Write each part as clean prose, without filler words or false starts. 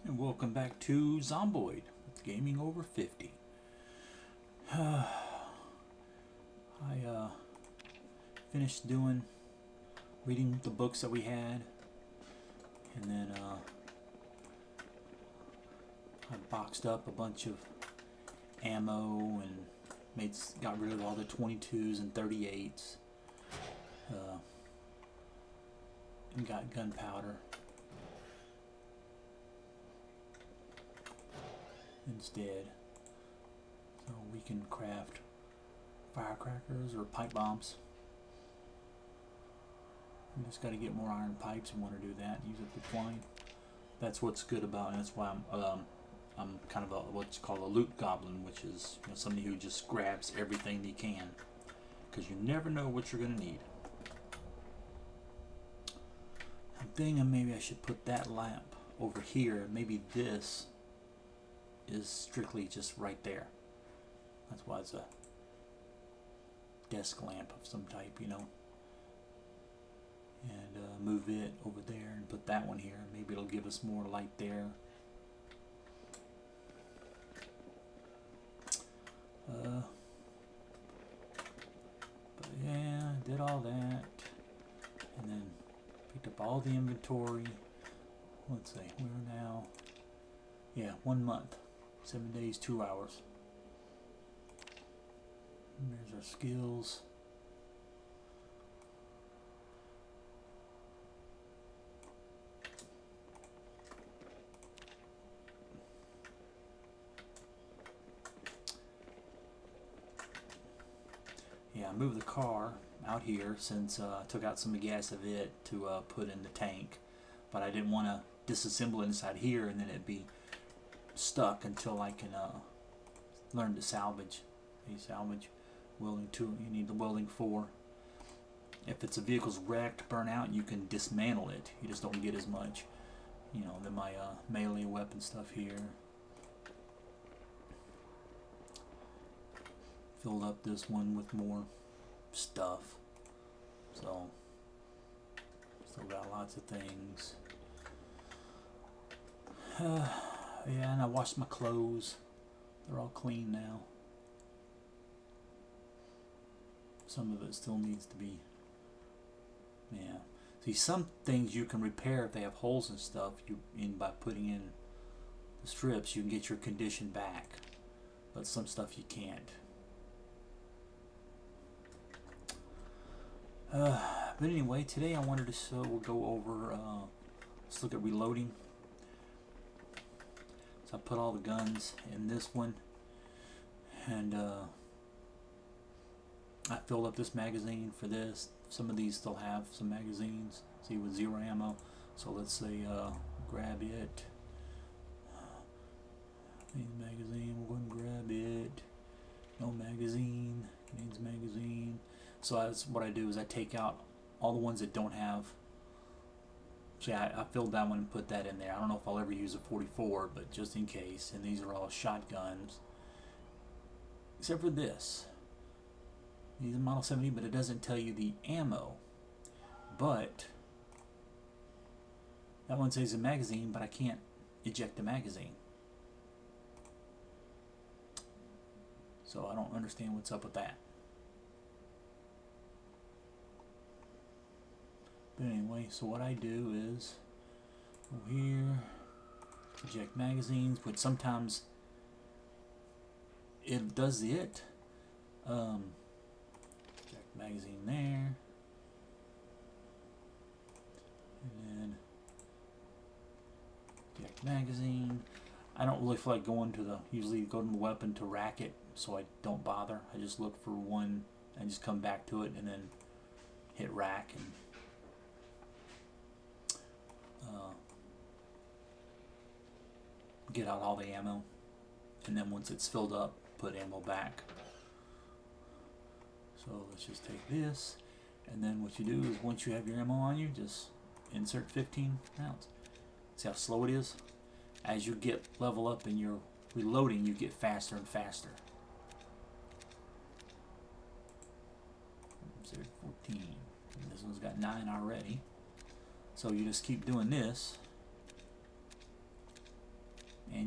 And welcome back to Zomboid, Gaming Over 50. I finished reading the books that we had, and then I boxed up a bunch of ammo and got rid of all the 22s and 38s, and got gunpowder instead, so we can craft firecrackers or pipe bombs. We just got to get more iron pipes and want to do that. Use it for twine. That's what's good about it. That's why I'm kind of what's called a loot goblin, which is somebody who just grabs everything they can, because you never know what you're gonna need. I'm thinking maybe I should put that lamp over here. Maybe this is strictly just right there. That's why it's a desk lamp of some type, and move it over there and put that one here. Maybe it'll give us more light there. But yeah, did all that, and then picked up all the inventory. Let's see, we're now, 1 month, 7 days, 2 hours. And there's our skills. I moved the car out here since I took out some of the gas of it to put in the tank, but I didn't want to disassemble it inside here and then it'd be stuck until I can learn to salvage. Salvage welding tool. You need the welding for. If it's a vehicle's wrecked, burnt out, you can dismantle it. You just don't get as much. Than my melee weapon stuff here. Filled up this one with more stuff, so still got lots of things. And I washed my clothes. They're all clean now. Some of it still needs to be, see, some things you can repair if they have holes and stuff. By putting in the strips, you can get your condition back, but some stuff you can't. But anyway, today I wanted to we'll go over, let's look at reloading. So I put all the guns in this one, and I filled up this magazine for this. Some of these still have some magazines, see, with 0 ammo. So let's say grab it. Needs magazine, we'll go and grab it. No magazine, needs magazine. So that's what I do, is I take out all the ones that don't have. See, I filled that one and put that in there. I don't know if I'll ever use a 44, but just in case. And these are all shotguns, except for this. These are Model 70, but it doesn't tell you the ammo. But that one says a magazine, but I can't eject the magazine. So I don't understand what's up with that. But anyway, so what I do is go here, eject magazines, but sometimes it does it. Eject magazine there, and then eject magazine. I don't really feel like going to usually go to the weapon to rack it, so I don't bother. I just look for one and just come back to it and then hit rack and get out all the ammo, and then once it's filled up, put ammo back. So let's just take this, and then what you do is once you have your ammo on you, just insert 15 rounds. See how slow it is? As you get level up in your reloading, you get faster and faster. Insert 14. And this one's got 9 already. So you just keep doing this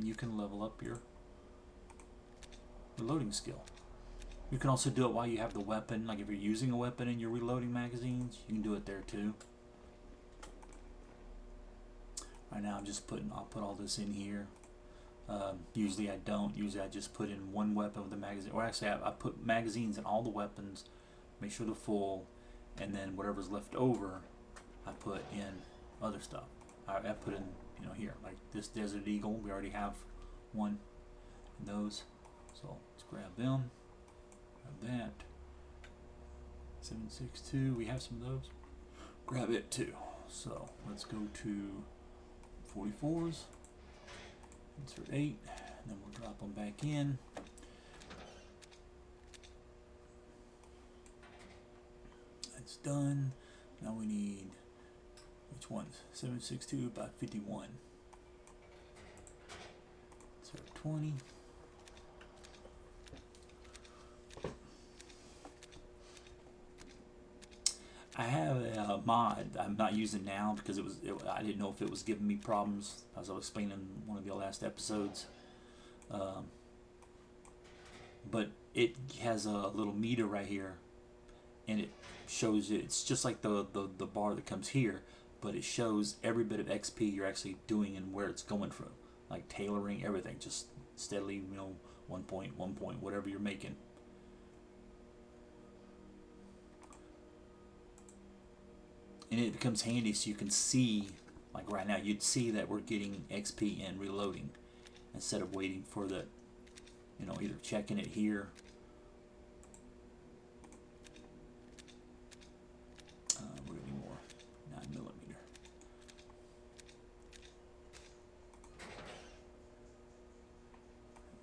and you can level up your reloading skill. You can also do it while you have the weapon. Like if you're using a weapon and you're reloading magazines, you can do it there too. Right now I'll put all this in here. Usually I don't. Usually I just put in one weapon with a magazine. Or actually I put magazines in all the weapons, make sure they're full, and then whatever's left over, I put in other stuff. I put in, here, like this Desert Eagle. We already have one in those. So let's grab them. Grab that. 7.62, we have some of those. Grab it too. So let's go to 44s. Insert 8, and then we'll drop them back in. That's done. Now we need, which ones? 7.62 by 51. Insert 20. I have a mod I'm not using now because I didn't know if it was giving me problems, as I was explaining in one of the last episodes. But it has a little meter right here, and it shows it's just like the bar that comes here, but it shows every bit of XP you're actually doing and where it's going from, like tailoring everything, just steadily, 1 point, whatever you're making. And it becomes handy so you can see, like right now, you'd see that we're getting XP and reloading instead of waiting for the, either checking it here. We're gonna need more 9mm.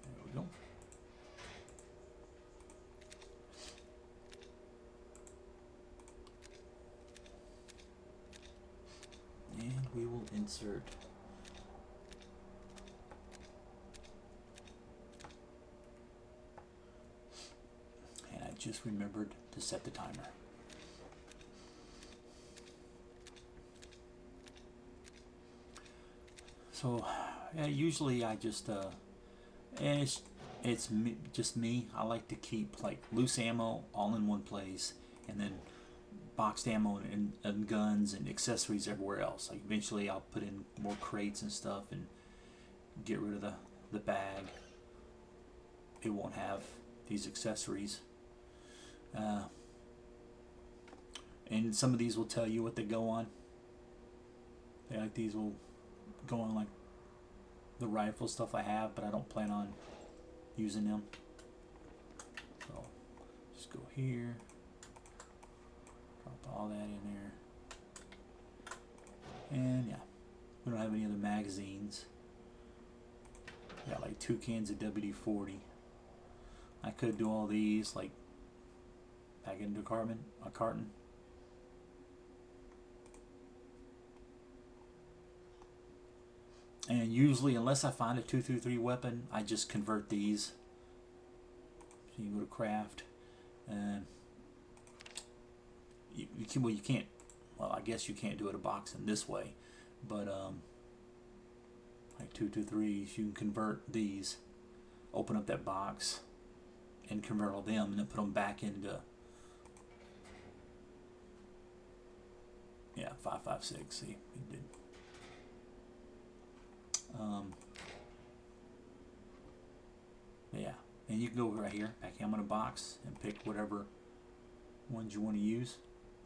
There we go. And we will insert and I just remembered to set the timer. So usually I just and it's just me. I like to keep like loose ammo all in one place, and then boxed ammo and guns and accessories everywhere else. Like eventually I'll put in more crates and stuff and get rid of the bag. It won't have these accessories. And some of these will tell you what they go on. Like these will go on like the rifle stuff I have, but I don't plan on using them. So just go here. All that in there, and yeah, we don't have any other magazines. We got like 2 cans of WD-40. I could do all these like back into a carton. And usually, unless I find a 2-3 weapon, I just convert these. So you go to craft, and you can't. Well, I guess you can't do it a box in this way, but like 2-3s, you can convert these, open up that box, and convert all them, and then put them back into 5.56. See, it did. Yeah, and you can go right here, back ammo in a box, and pick whatever ones you want to use.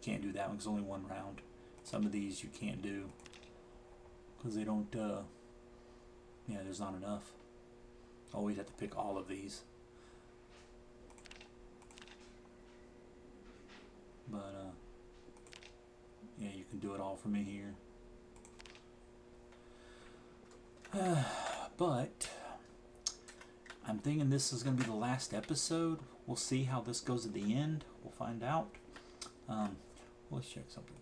Can't do that one because only one round. Some of these you can't do because they don't. There's not enough. Always have to pick all of these. But yeah, you can do it all from in here. But I'm thinking this is going to be the last episode. We'll see how this goes at the end. We'll find out. Let's check something.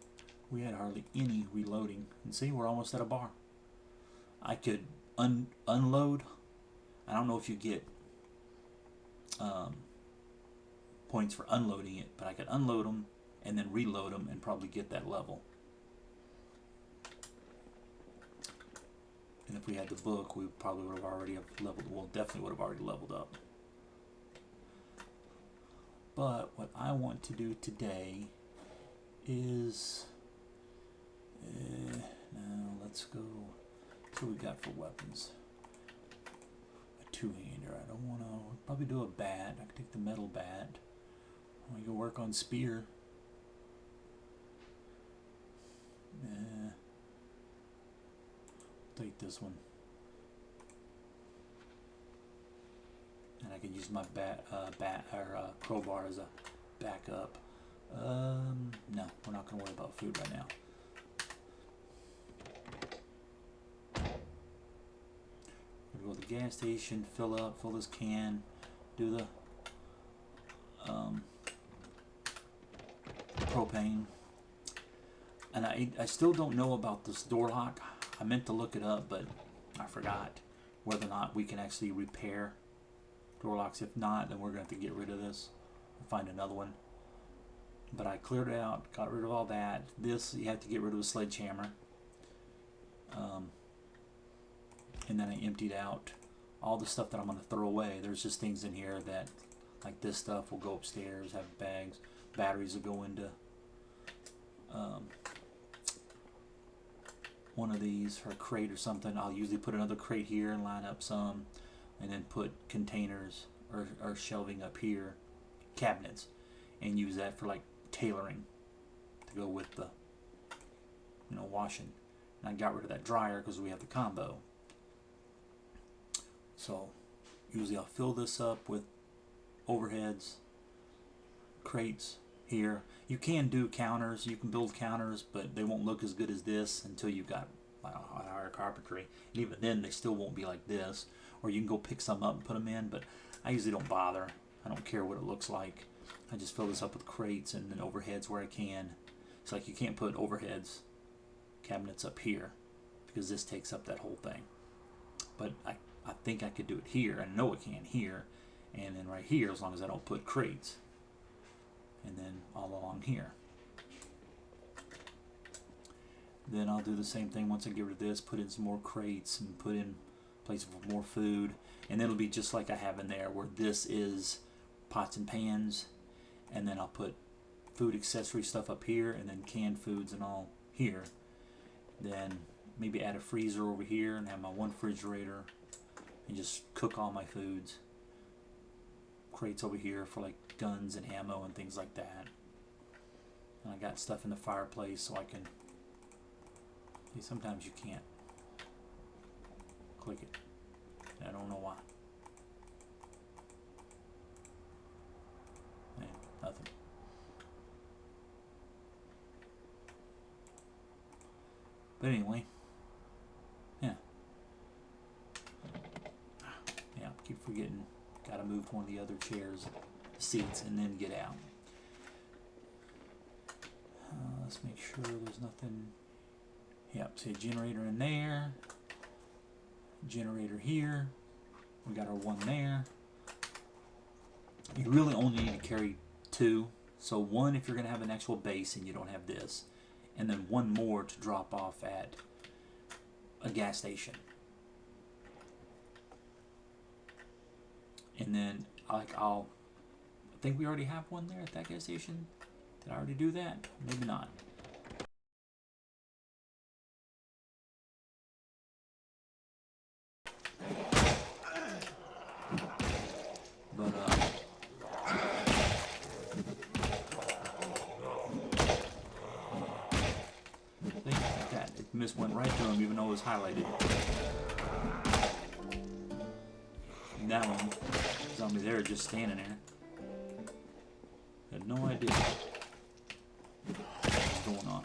We had hardly any reloading. And see, we're almost at a bar. I could unload. I don't know if you get points for unloading it, but I could unload them and then reload them and probably get that level. And if we had the book, we probably would have already leveled. Well, definitely would have already leveled up. But what I want to do today is, now let's go. What we got for weapons? A two-hander. I don't want to. Probably do a bat. I can take the metal bat. I want to go work on spear. Take this one, and I can use my crowbar as a backup. No, we're not going to worry about food right now. We're going to go to the gas station, fill this can, do the propane. And I still don't know about this door lock. I meant to look it up, but I forgot whether or not we can actually repair door locks. If not, then we're going to have to get rid of this and find another one. But I cleared it out, got rid of all that. This, you have to get rid of a sledgehammer. And then I emptied out all the stuff that I'm going to throw away. There's just things in here that, like this stuff, will go upstairs, have bags. Batteries will go into one of these, or a crate or something. I'll usually put another crate here and line up some, and then put containers or shelving up here, cabinets, and use that for like tailoring to go with the, you know, washing. And I got rid of that dryer because we have the combo. So usually I'll fill this up with overheads, crates here. You can do counters, you can build counters, but they won't look as good as this until you've got higher carpentry. And even then, they still won't be like this. Or you can go pick some up and put them in, but I usually don't bother. I don't care what it looks like. I just fill this up with crates and then overheads where I can. It's like you can't put overheads cabinets up here because this takes up that whole thing. But I think I could do it here. I know I can here. And then right here, as long as I don't put crates. And then all along here. Then I'll do the same thing once I get rid of this, put in some more crates and put in places for more food, and it'll be just like I have in there, where this is pots and pans, and then I'll put food accessory stuff up here, and then canned foods and all here. Then maybe add a freezer over here and have my one refrigerator and just cook all my foods. Crates over here for like guns and ammo and things like that. And I got stuff in the fireplace so I can. See, sometimes you can't click it. I don't know why. Nothing. But anyway, yeah. Yeah, keep forgetting. Gotta move to one of the other chairs, seats, and then get out. Let's make sure there's nothing. Yep, see a generator in there. Generator here. We got our one there. You really only need to carry two. So one if you're going to have an actual base and you don't have this. And then one more to drop off at a gas station. And then I think we already have one there at that gas station. Did I already do that? Maybe not. But things like that. It missed went right through him even though it was highlighted. And that one, zombie there just standing there. Had no idea what's going on.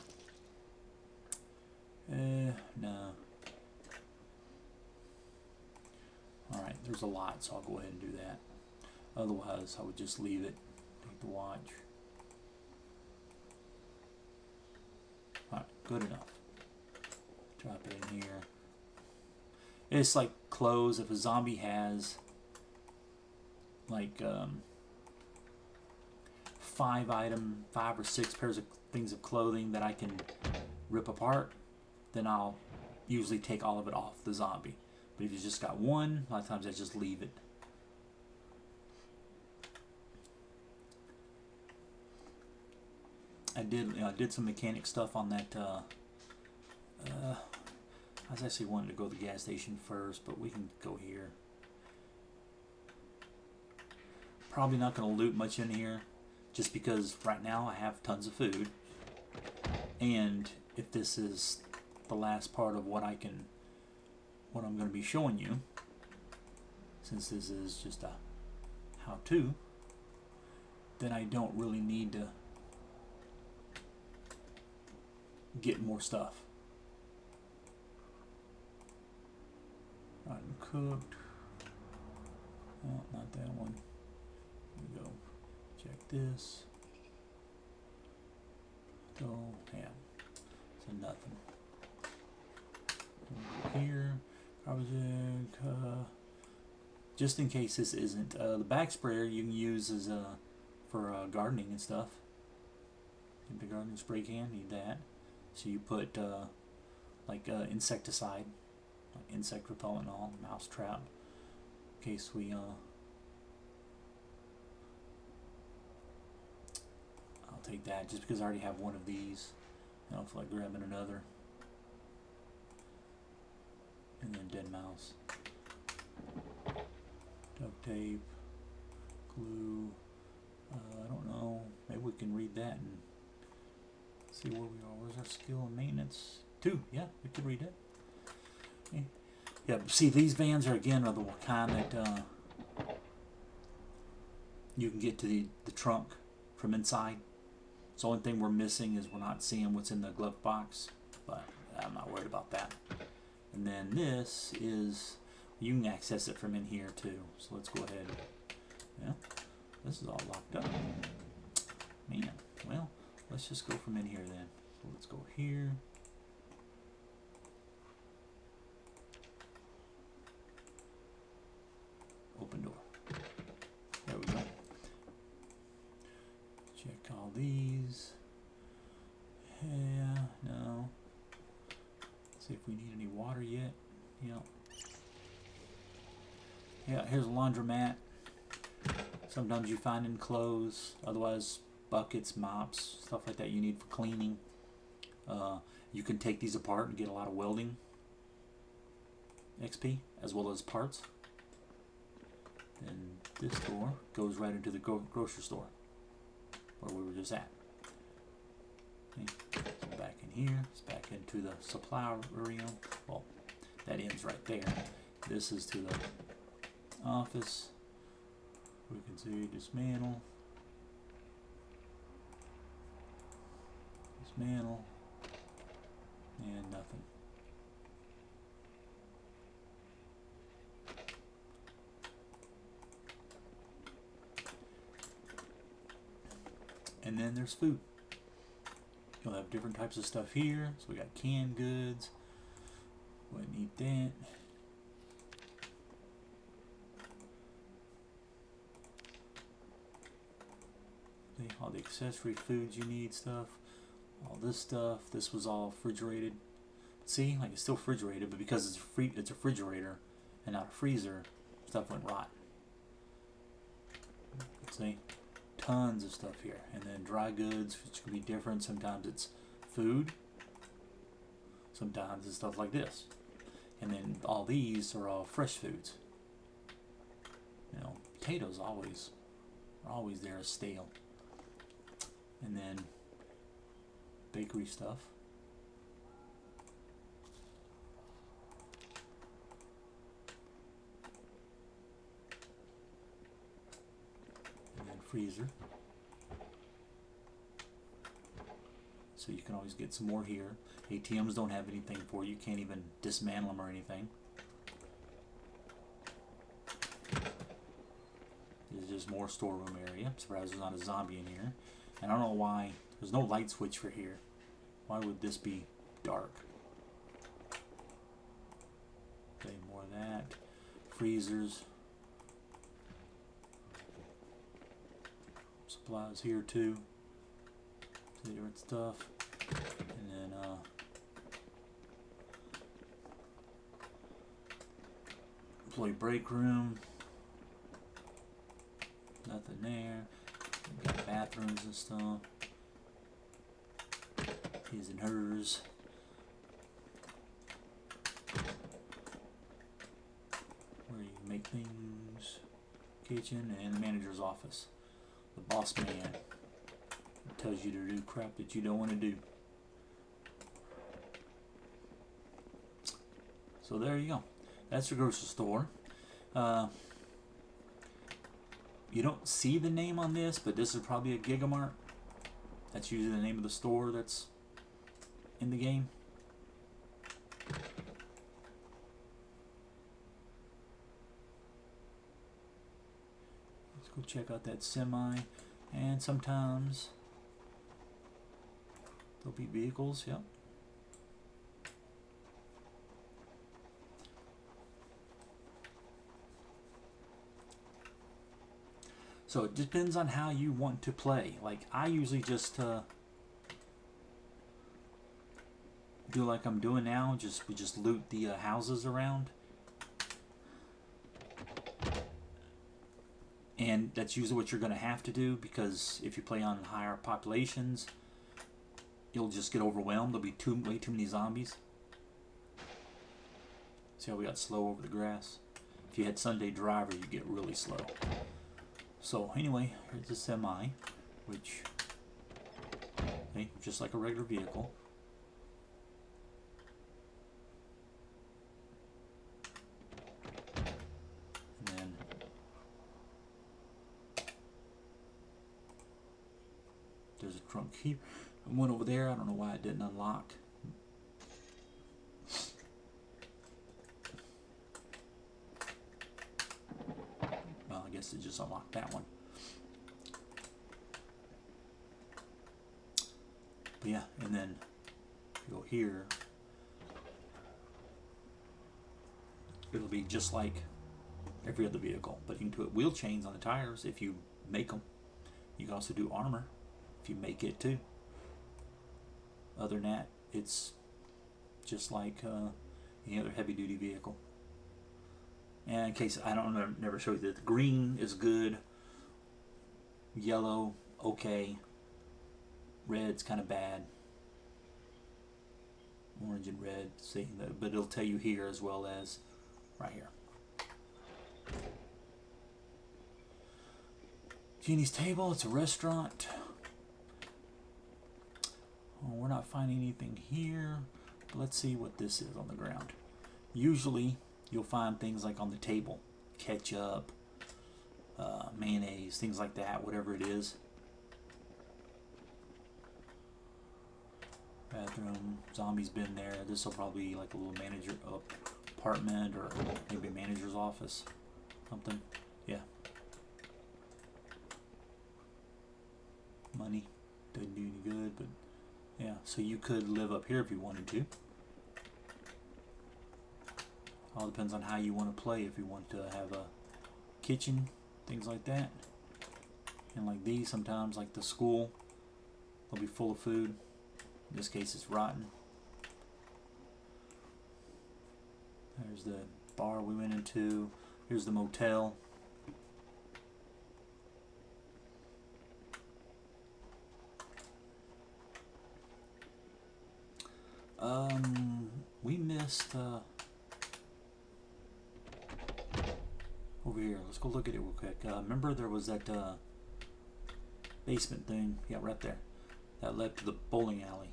No. Alright, there's a lot, so I'll go ahead and do that. Otherwise, I would just leave it. Take the watch. Alright, good enough. Drop it in here. It's like clothes. If a zombie has like 5 or 6 pairs of things of clothing that I can rip apart, then I'll usually take all of it off the zombie. But if you just got one, a lot of times I just leave it. I did some mechanic stuff on that. I was actually wanting to go to the gas station first, but we can go here. Probably not going to loot much in here, just because right now I have tons of food. And if this is the last part of what I'm going to be showing you, since this is just a how-to, then I don't really need to get more stuff. Uncooked. Oh, not that one. Here we go. Check this. So, yeah. So nothing. Here. Project. Just in case this isn't. The back sprayer you can use as for gardening and stuff. The gardening spray can, need that. So you put like insecticide, like insect repellent and all, mouse trap, in case we I'll take that just because I already have one of these. I don't feel like grabbing another. And then dead mouse, duct tape, glue. I don't know. Maybe we can read that and see where we are. Where's our skill and maintenance? 2. Yeah, we could read it. Okay. Yeah, see, these vans are the kind that you can get to the trunk from inside. So the only thing we're missing is we're not seeing what's in the glove box, but I'm not worried about that. And then this is, you can access it from in here too. So let's go ahead. Yeah, this is all locked up. Man, well, let's just go from in here then. So let's go here. Open door. There we go. Check all these. Yeah, no. See if we need any water yet. Yeah. Yeah, here's a laundromat. Sometimes you find in clothes. Otherwise, buckets, mops, stuff like that you need for cleaning. You can take these apart and get a lot of welding XP as well as parts. And this door goes right into the grocery store where we were just at. Okay. So back in here, it's back into the supply area. Well, that ends right there. This is to the office. We can see dismantle. Dismantle. And nothing. And then there's food. You'll have different types of stuff here. So we got canned goods. Wouldn't eat that. See, all the accessory foods you need stuff. All this stuff. This was all refrigerated. See, like it's still refrigerated, but because it's a refrigerator and not a freezer, stuff went rot. See, tons of stuff here, and then dry goods, which can be different. Sometimes it's food, sometimes it's stuff like this, and then all these are all fresh foods. You know, potatoes are always there as stale, and then bakery stuff. Freezer, so you can always get some more here. ATMs don't have anything for you. You can't even dismantle them or anything. This is just more storeroom area. I'm surprised there's not a zombie in here, and I don't know why there's no light switch for here. Why would this be dark? Okay, more of that. Freezers. Supplies here too. See different stuff. And then Employee break room. Nothing there. We got bathrooms and stuff. His and hers. Where you make things. Kitchen and the manager's office. The boss man tells you to do crap that you don't want to do. So there you go. That's your grocery store. You don't see the name on this, but this is probably a Gigamart. That's usually the name of the store that's in the game. Let's go check out that semi. And sometimes there'll be vehicles, yep. So it depends on how you want to play. Like I usually just do like I'm doing now. We just loot the houses around, and that's usually what you're going to have to do, because if you play on higher populations, you'll just get overwhelmed. There'll be way too many zombies. See how we got slow over the grass? If you had Sunday Driver, you get really slow. So anyway, here's the semi, which, okay, just like a regular vehicle. And then there's a trunk here. And one over there. I don't know why it didn't unlock. I guess it just unlocked that one. But yeah, and then if you go here, it'll be just like every other vehicle, but you can put wheel chains on the tires if you make them. You can also do armor if you make it too. Other than that, it's just like any other heavy duty vehicle. And in case I don't never show you that, the green is good, yellow okay, red's kind of bad, orange and red, see that, but it'll tell you here as well as right here. Jeannie's Table, it's a restaurant. Oh, we're not finding anything here, but let's see what this is on the ground. Usually you'll find things like on the table, ketchup, mayonnaise, things like that, whatever it is. Bathroom, zombie's been there. This will probably be like a little manager apartment, or maybe a manager's office, something. Yeah. Money doesn't do any good, but yeah. So you could live up here if you wanted to. All depends on how you want to play. If you want to have a kitchen, things like that. And like these, sometimes like the school, they'll be full of food. In this case, it's rotten. There's the bar we went into. Here's the motel. We missed over here. Let's go look at it real quick. Remember there was that basement thing? Yeah, right there. That led to the bowling alley.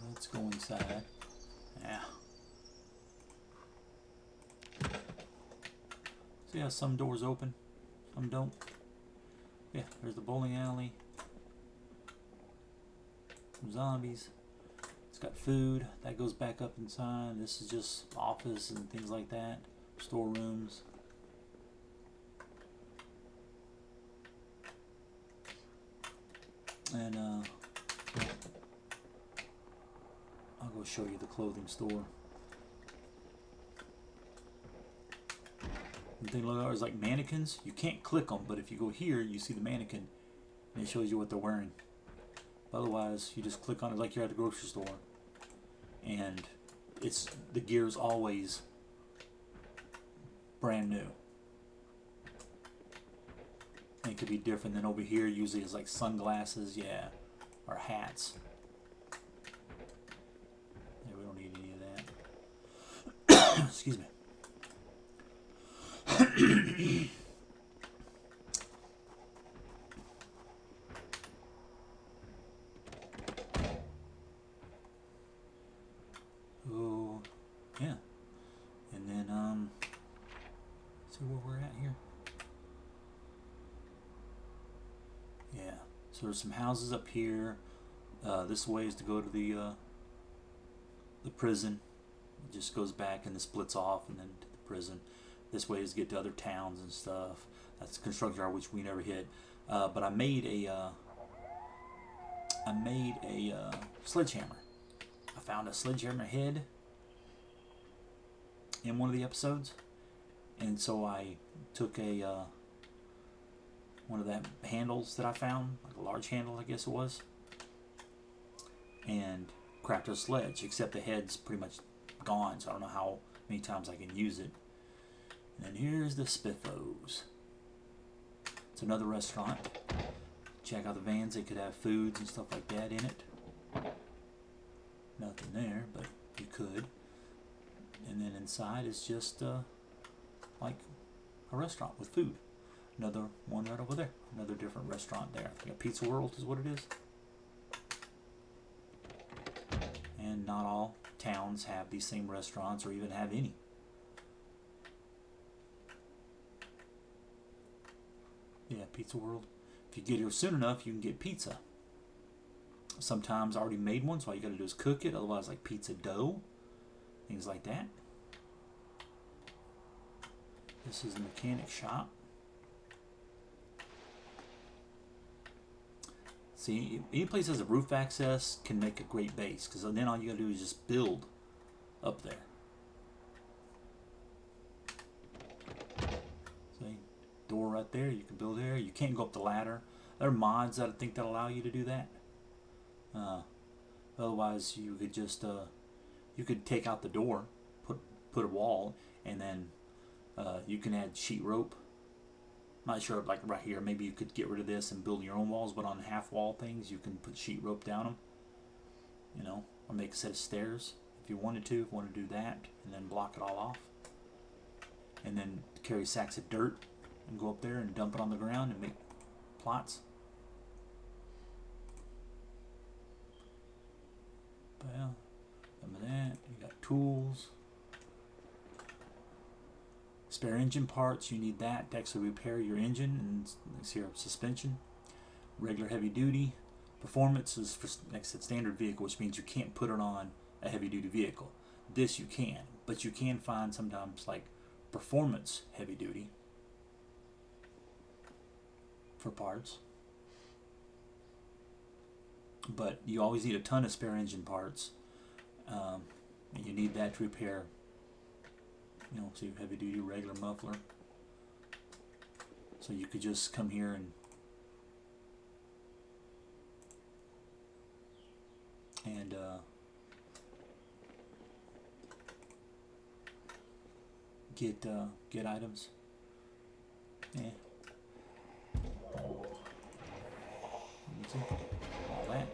Let's go inside. Yeah. See how some doors open, some don't. Yeah, there's the bowling alley. Some zombies. It's got food that goes back up inside. This is just office and things like that. Storerooms. And I'll go show you the clothing store. The thing is like mannequins. You can't click them, but if you go here, you see the mannequin, and it shows you what they're wearing. Otherwise, you just click on it like you're at the grocery store, and the gear's always brand new. And it could be different than over here. Usually it's like sunglasses, yeah, or hats. Yeah, we don't need any of that. Excuse me. Oh, yeah. And then, see where we're at here? Yeah. So there's some houses up here. This way is to go to the prison. It just goes back and then splits off and then to the prison. This way is to get to other towns and stuff. That's the construction yard, which we never hit. But I made a sledgehammer. I found a sledgehammer head in one of the episodes, and so I took a one of the handles that I found, like a large handle, I guess it was, and crafted a sledge. Except the head's pretty much gone, so I don't know how many times I can use it. And then here's the Spiffos. It's another restaurant. Check out the vans. They could have foods and stuff like that in it. Nothing there, but you could. And then inside is just like a restaurant with food. Another one right over there. Another different restaurant there. I think a Pizza World is what it is. And not all towns have these same restaurants or even have any. Yeah, Pizza World. If you get here soon enough, you can get pizza. Sometimes I already made one, so all you got to do is cook it. Otherwise, like pizza dough, things like that. This is the mechanic shop. See, any place that has a roof access can make a great base, because then all you got to do is just build up there. See, door right there. You can build there. You can't go up the ladder. There are mods that I think that allow you to do that. Otherwise, you could just you could take out the door, put a wall, and then you can add sheet rope. I'm not sure, like right here, maybe you could get rid of this and build your own walls, but on half wall things, you can put sheet rope down them. You know, or make a set of stairs if you wanted to. If you want to do that, and then block it all off, and then carry sacks of dirt and go up there and dump it on the ground and make plots. But yeah, some of that. You got tools. Spare engine parts, you need that to actually repair your engine and let's here suspension. Regular heavy duty. Performance is for, like I said, standard vehicle, which means you can't put it on a heavy duty vehicle. This you can, but you can find sometimes like performance heavy duty for parts. But you always need a ton of spare engine parts, and you need that to repair, you know, say heavy duty regular muffler. So you could just come here and get items. Yeah. All that.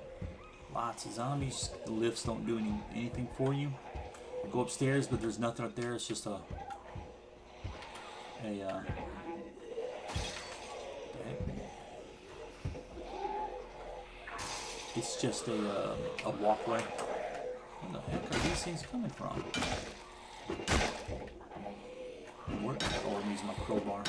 Lots of zombies. The lifts don't do anything for you. You go upstairs, but there's nothing up there. It's just it's just a walkway. Where the heck are these things coming from? Where? Oh, I'm using my crowbar.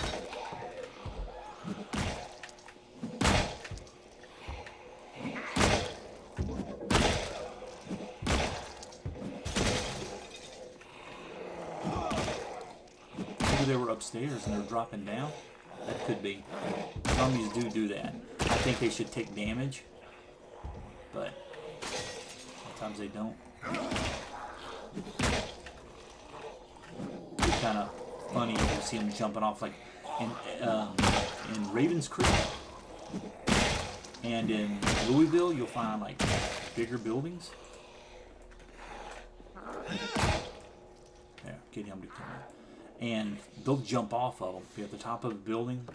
Maybe they were upstairs and they're dropping down. That could be. Zombies do that. I think they should take damage, but sometimes they don't. It's kind of funny to see them jumping off, like in Ravens Creek and in Louisville. You'll find like bigger buildings. get him to come in. And they'll jump off of them. If you're at the top of a building,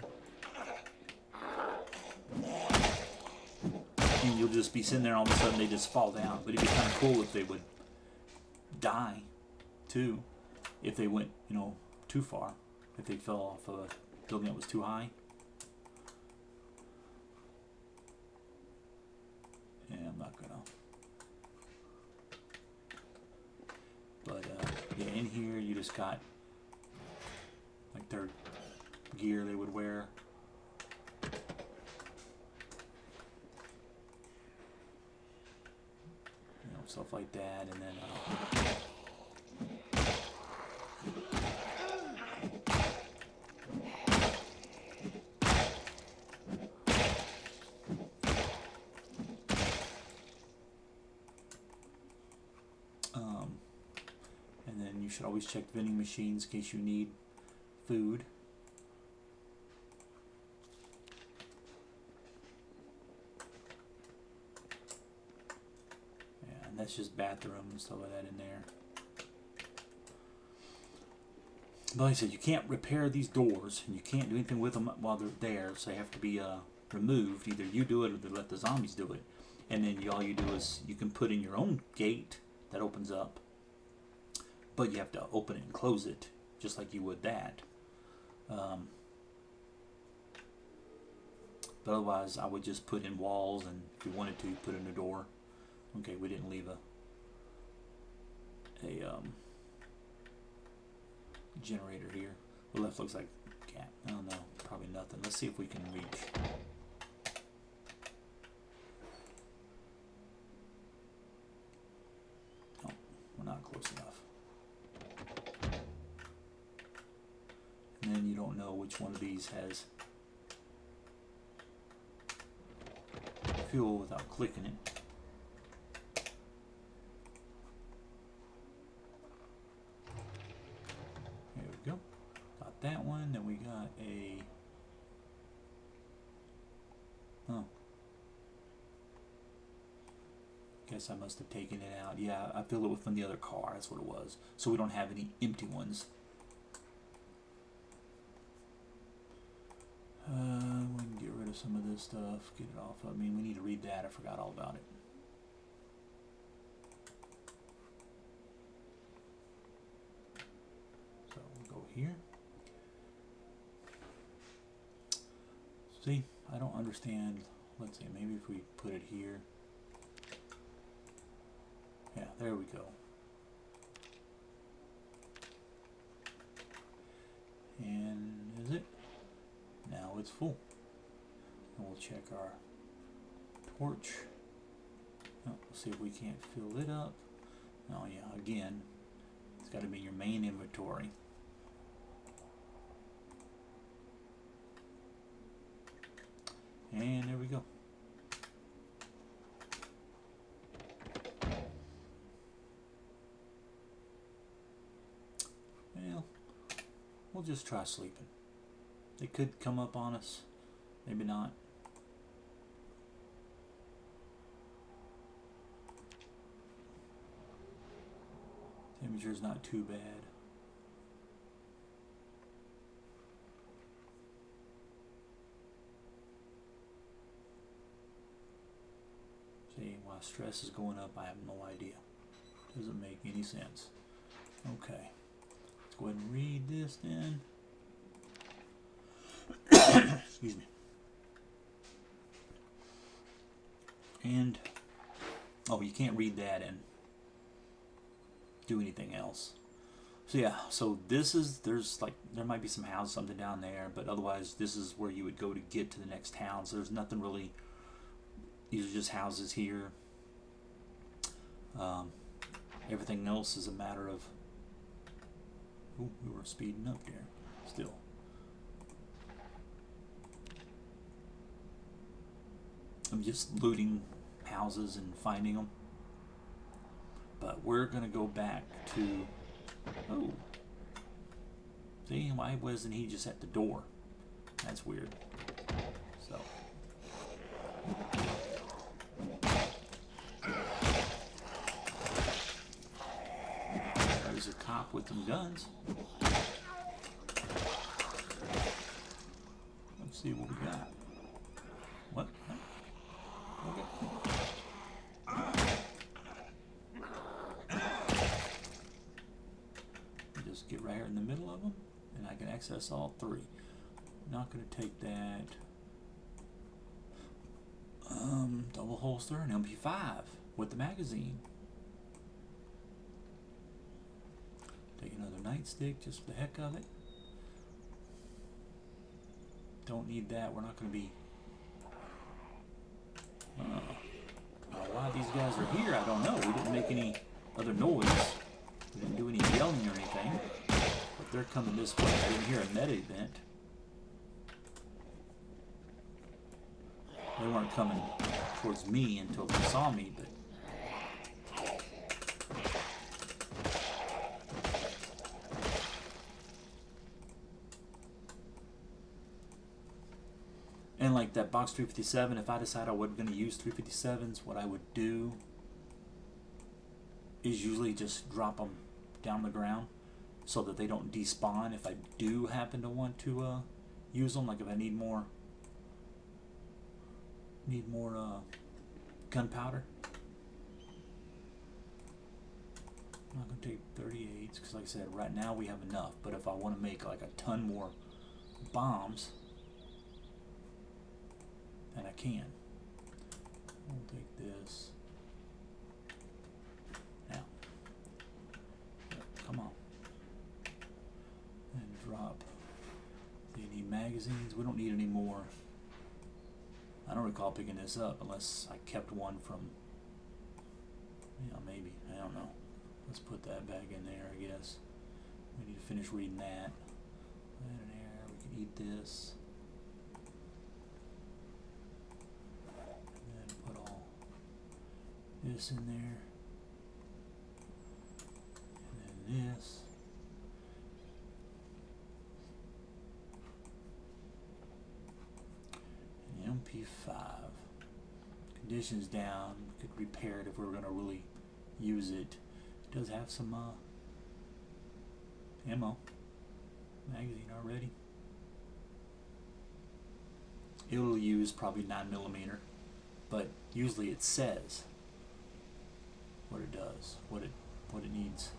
and you'll just be sitting there, all of a sudden they just fall down. But it'd be kind of cool if they would die, too, if they went, you know, too far. If they fell off a building that was too high. Yeah, I'm not gonna. But yeah, in here you just got like their gear they would wear. You know, stuff like that, and then and then you should always check vending machines in case you need food. Yeah, and that's just bathroom and stuff like that in there. But like I said, you can't repair these doors, and you can't do anything with them while they're there, so they have to be removed. Either you do it or they let the zombies do it. And then all you do is you can put in your own gate that opens up, but you have to open it and close it just like you would that. But otherwise, I would just put in walls, and if you wanted to, put in a door. Okay, we didn't leave a generator here. The left looks like a cat. I don't know, probably nothing. Let's see if we can reach. Oh, we're not close enough. And then you don't know which one of these has fuel without clicking it. There we go. Got that one. Then we got a... Oh. Guess I must have taken it out. Yeah, I filled it from the other car. That's what it was. So we don't have any empty ones. We can get rid of some of this stuff. Get it off. I mean, we need to read that. I forgot all about it. So we'll go here. See, I don't understand. Let's see, maybe if we put it here. Yeah, there we go. And is it? Now it's full. And we'll check our torch. Oh, we'll see if we can't fill it up. Oh yeah, again, it's got to be your main inventory. And there we go. Well, we'll just try sleeping. They could come up on us, maybe not. Temperature's not too bad. See, why stress is going up, I have no idea. Doesn't make any sense. Okay, let's go ahead and read this then. Excuse me. And oh, you can't read that and do anything else. So yeah, so this is, there's like, there might be some houses, something down there, but otherwise this is where you would go to get to the next town. So there's nothing really, these are just houses here. Everything else is a matter of, ooh, we were speeding up there still. I'm just looting houses and finding them. But we're going to go back to... Oh. See, why wasn't he just at the door? That's weird. So. There's a cop with some guns. Let's see what we got. What? Okay. Just get right here in the middle of them, and I can access all three. Not going to take that. Double holster and MP5 with the magazine. Take another nightstick just for the heck of it. Don't need that. We're not going to be. Why these guys are here, I don't know. We didn't make any other noise. We didn't do any yelling or anything. But they're coming this way. I didn't hear a meta event. They weren't coming towards me until they saw me, but and like that box 357, if I decide I wasn't going to use 357s, what I would do is usually just drop them down the ground so that they don't despawn if I do happen to want to use them. Like if I need more gunpowder. I'm not going to take 38s because like I said, right now we have enough, but if I want to make like a ton more bombs, then I can. I'll take this. Now, come on. And drop. Do you need magazines? We don't need any more. I don't recall picking this up unless I kept one from, maybe. I don't know. Let's put that back in there, I guess. We need to finish reading that. Put that in there. We can eat this. And then put all this in there. And then this. MP5. Conditions down. We could repair it if we were going to really use it. It does have some ammo. Magazine already. It'll use probably 9mm, but usually it says what it does, what it needs.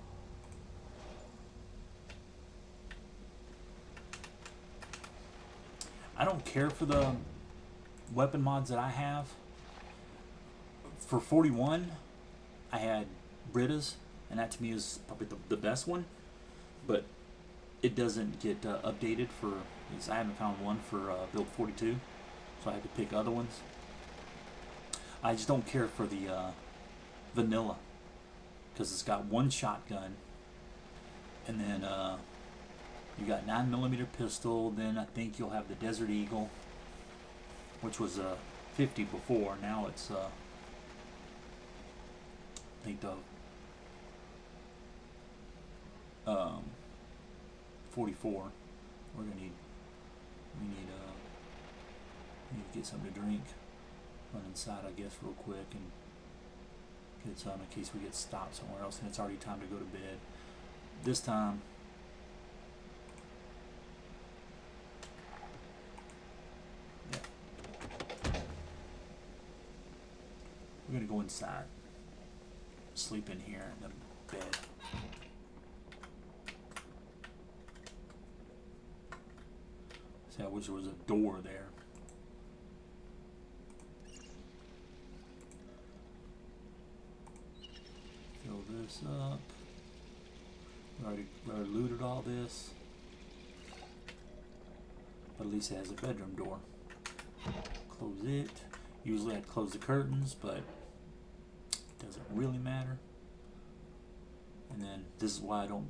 I don't care for the weapon mods that I have. For 41, I had Britas, and that to me is probably the best one, but it doesn't get updated for, at least I haven't found one for build 42, so I had to pick other ones. I just don't care for the vanilla, because it's got one shotgun, and then you got 9mm pistol, then I think you'll have the Desert Eagle, which was a 50 before. Now it's I think the 44. We're gonna need we need to get something to drink. Run inside, I guess, real quick and get some in case we get stopped somewhere else and it's already time to go to bed. This time we're going to go inside, sleep in here in the bed. See, I wish there was a door there. Fill this up. We already looted all this. But at least it has a bedroom door. Close it. Usually I'd close the curtains, but it doesn't really matter. And then this is why I don't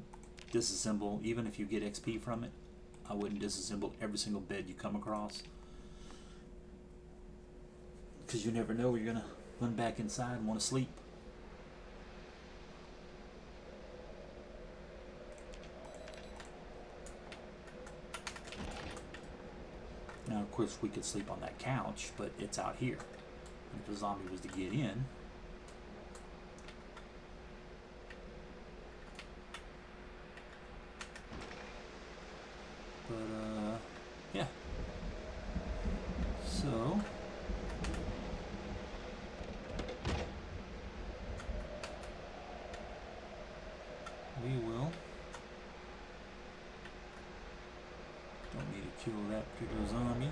disassemble. Even if you get XP from it, I wouldn't disassemble every single bed you come across, because you never know, you're gonna run back inside and want to sleep. Now, of course, we could sleep on that couch, but it's out here. And if a zombie was to get in, we will. Don't need to kill that particular zombie.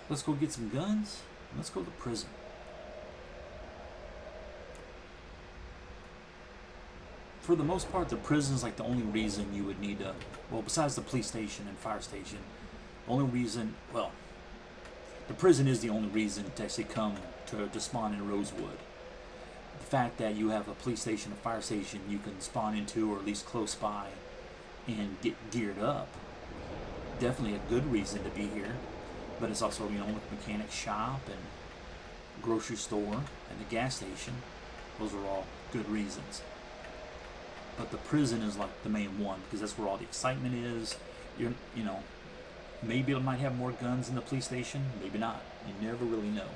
Let's go get some guns. Let's go to prison. For the most part, the prison is like the only reason you would need to, well, besides the police station and fire station, the only reason, well, the prison is the only reason to actually come to spawn in Rosewood. The fact that you have a police station, a fire station you can spawn into, or at least close by, and get geared up, definitely a good reason to be here. But it's also, you know, with mechanic shop and grocery store and the gas station, those are all good reasons. But the prison is like the main one because that's where all the excitement is. You know, maybe it might have more guns than the police station, maybe not. You never really know.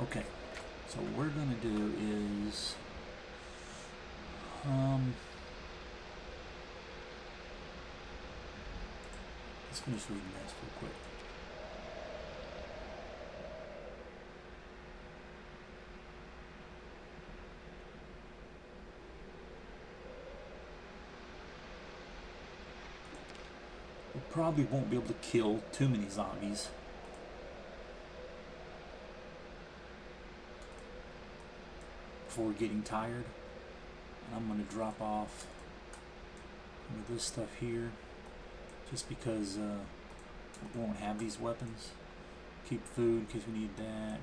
Okay, so what we're gonna do is let's finish reading this real quick. We probably won't be able to kill too many zombies. Before getting tired. And I'm going to drop off some of this stuff here. Just because we won't have these weapons. Keep food in case we need that.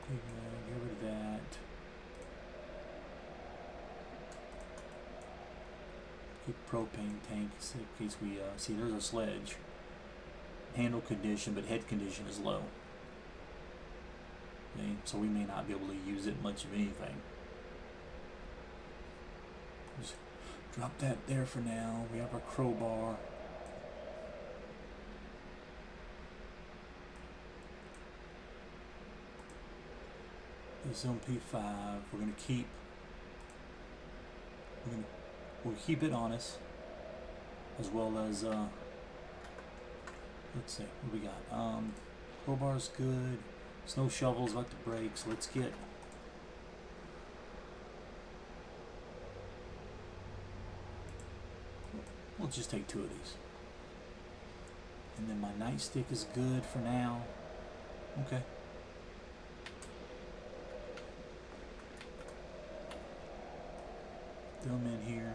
Get rid of that. Keep propane tank in case we see there's a sledge. Handle condition, but head condition is low. Okay, so we may not be able to use it much of anything. Just drop that there for now. We have our crowbar. This MP5, we're gonna keep. We'll keep it on us, as well as let's see what we got. Crowbar's good. Snow shovels like to break, so let's get. We'll just take 2 of these. And then my nightstick is good for now. Okay. Throw them in here.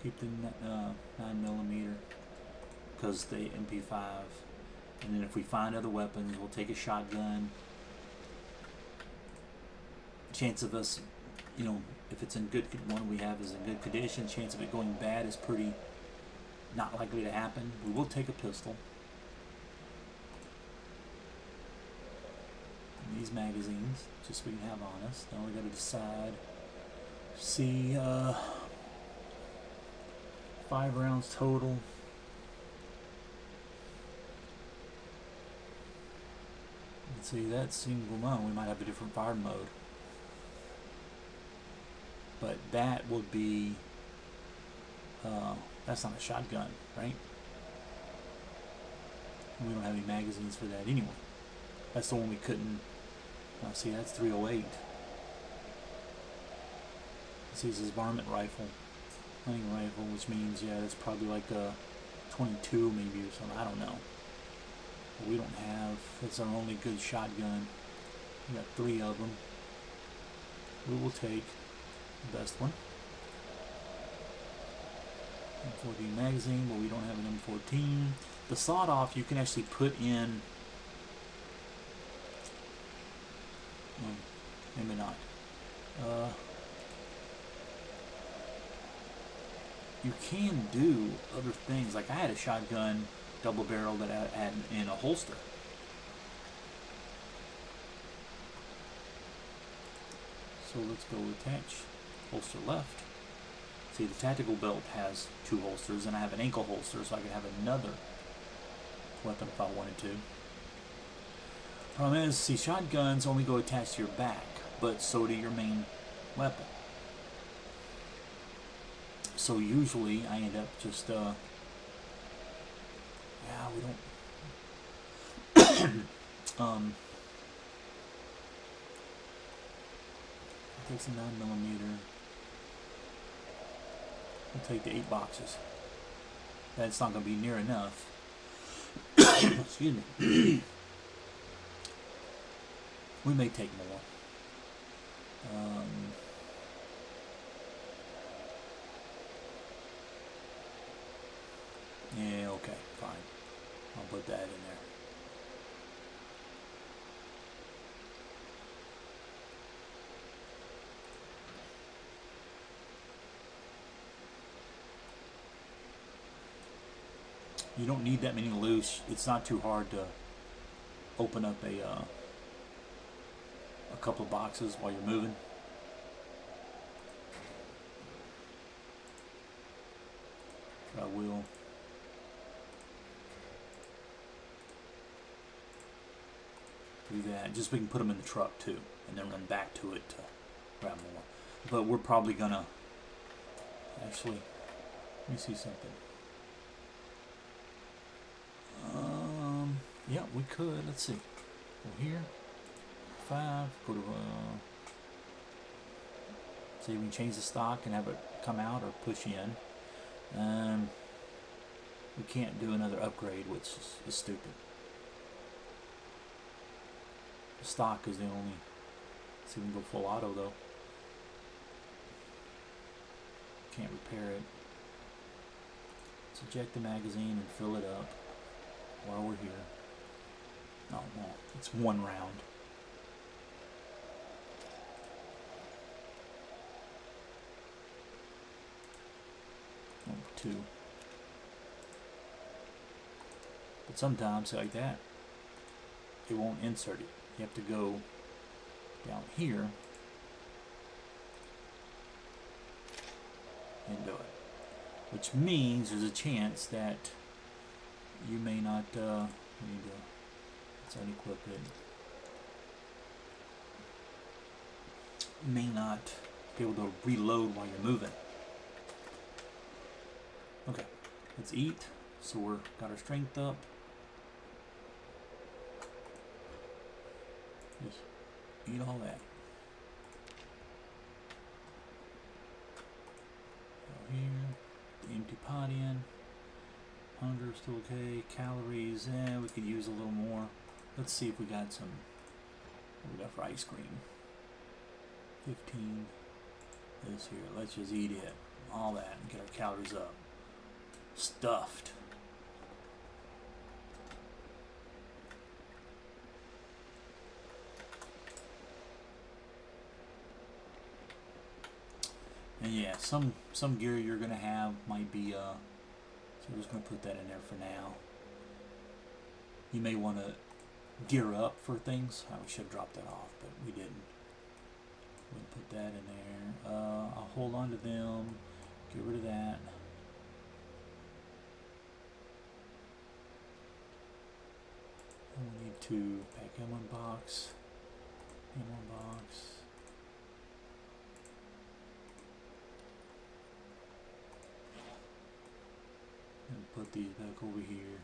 Keep the 9mm because the MP5. And then if we find other weapons, we'll take a shotgun. Chance of us, you know, if it's in good, one we have is in good condition, chance of it going bad is pretty not likely to happen. We will take a pistol. And these magazines, just so we can have on us. Now we got to decide. See, 5 rounds total. Let's see, that's single mode. We might have a different fire mode. But that would be, that's not a shotgun, right? We don't have any magazines for that anyway. That's the one we couldn't, see, that's 308. See, this is varmint rifle, hunting rifle, which means, yeah, it's probably like a 22 maybe or something, I don't know. But we don't have, that's our only good shotgun. We got 3 of them. We will take the best one. M14 magazine, but we don't have an M14. The sawed-off you can actually put in, maybe not. You can do other things. Like I had a shotgun double barrel that I had in a holster. So let's go attach holster left. See, the tactical belt has 2 holsters, and I have an ankle holster, so I could have another weapon if I wanted to. Problem is, see, shotguns only go attached to your back, but so do your main weapon. So usually I end up just yeah, we don't it takes a 9mm. We'll take the 8 boxes. That's not going to be near enough. Excuse me. We may take more. Yeah, okay, fine. I'll put that in there. You don't need that many loose. It's not too hard to open up a couple of boxes while you're moving. I will. Do that. Just so we can put them in the truck too, and then run back to it to grab more. But we're probably gonna actually. Let me see something. Yeah, we could. Let's see. Go here. 5. Go to. See, we can change the stock and have it come out or push in. We can't do another upgrade, which is stupid. The stock is the only. See, we can go full auto though. Can't repair it. Let's eject the magazine and fill it up while we're here. Oh, well, it's 1 round. Oh, 2. But sometimes, like that, it won't insert it. You have to go down here and do it. Which means there's a chance that you may not need to. It's unequipped. You may not be able to reload while you're moving. Okay, let's eat. So we're got our strength up. Just eat all that. Go here. The empty pot in. Hunger still okay. Calories, we could use a little more. Let's see if we got some. What we got for ice cream? 15. This here. Let's just eat it. All that and get our calories up. Stuffed. And yeah, some gear you're gonna have might be so we're just gonna put that in there for now. You may want to gear up for things. We should have dropped that off, but we didn't. We'll put that in there. I'll hold on to them. Get rid of that. And we need to pack in 1 box. In 1 box. And put these back over here.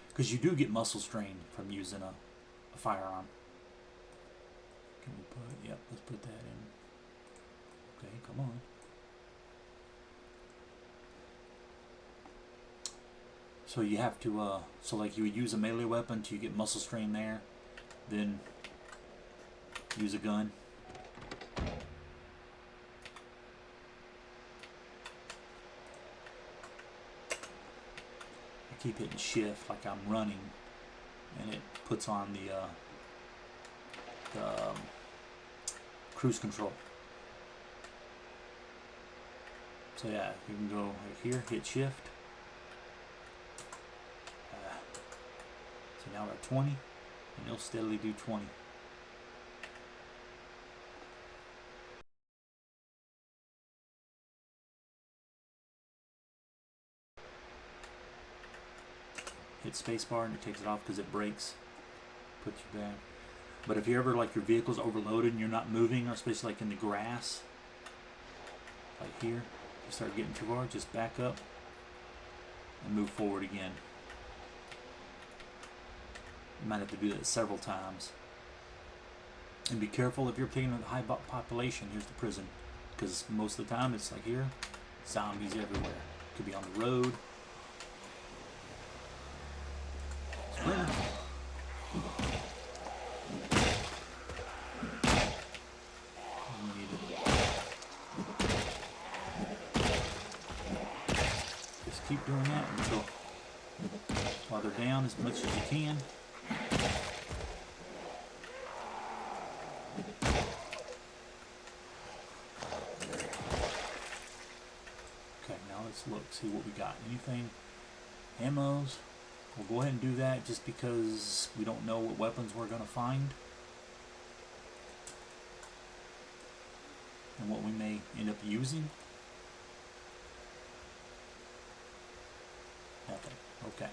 Because you do get muscle strain from using a firearm. Can we put, yep, let's put that in. Okay, come on. So you have to, so like you would use a melee weapon to get muscle strain there, then use a gun. I keep hitting shift like I'm running, and it puts on the cruise control. So yeah, you can go right here, hit shift. So now we're at 20, and it'll steadily do 20. Hit spacebar and it takes it off because it breaks. Puts you back. But if you ever, like, your vehicle's overloaded and you're not moving, or especially like in the grass, like here, you start getting too far, just back up and move forward again. You might have to do that several times. And be careful if you're picking a high population. Here's the prison, because most of the time it's like here, zombies everywhere. Could be on the road. Sprinter. Just keep doing that until while they're down as much as you can. Okay, now let's look, see what we got. Anything? Ammos. We'll go ahead and do that just because we don't know what weapons we're going to find and what we may end up using. Nothing. Okay.